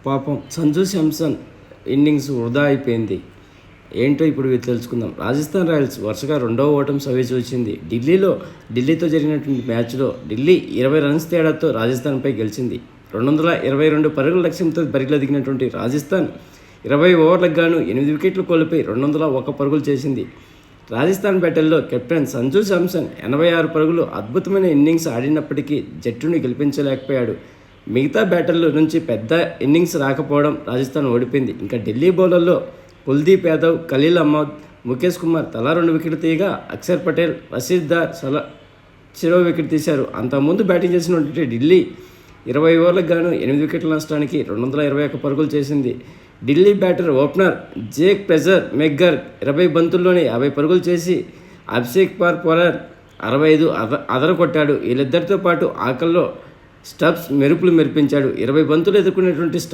పాపం సంజు శాంసన్ ఇన్నింగ్స్ వృధా అయిపోయింది. ఏంటో ఇప్పుడు తెలుసుకుందాం. రాజస్థాన్ రాయల్స్ వరుసగా రెండవ ఓటమి సవిచూసింది. ఢిల్లీతో జరిగినటువంటి మ్యాచ్లో ఢిల్లీ 20 రన్స్ తేడాతో రాజస్థాన్పై గెలిచింది. 222 పరుగుల లక్ష్యంతో బరిలో దిగినటువంటి రాజస్థాన్ 20 ఓవర్లకు గాను 8 వికెట్లు కోల్పోయి 201 పరుగులు చేసింది. రాజస్థాన్ బ్యాటర్లో కెప్టెన్ సంజు శాంసన్ 86 పరుగులు అద్భుతమైన ఇన్నింగ్స్ ఆడినప్పటికీ జట్టుని గెలిపించలేకపోయాడు. మిగతా బ్యాటర్ల నుంచి పెద్ద ఇన్నింగ్స్ రాకపోవడం రాజస్థాన్ ఓడిపోయింది. ఇంకా ఢిల్లీ బౌలర్లో కుల్దీప్ యాదవ్, ఖలీల్ అహ్మద్, ముఖేష్ కుమార్ తలా 2 వికెట్లు తీయగా అక్షర్ పటేల్, రషీద్ దార్ చెరో వికెట్ తీశారు. అంతకుముందు బ్యాటింగ్ చేసినటువంటి ఢిల్లీ 20 ఓవర్లకు గాను 8 వికెట్ల నష్టానికి 221 పరుగులు చేసింది. Delhi batter opener Jake pressure మెగ్గర్ 20 బంతుల్లోనే 50 పరుగులు చేసి అభిషేక్ పోలర్ 65 అదరగొట్టాడు. వీళ్ళిద్దరితో పాటు ఆకల్లో స్టబ్స్ మెరుపులు మెరిపించాడు. 20 బంతులు ఎదుర్కొనేటువంటి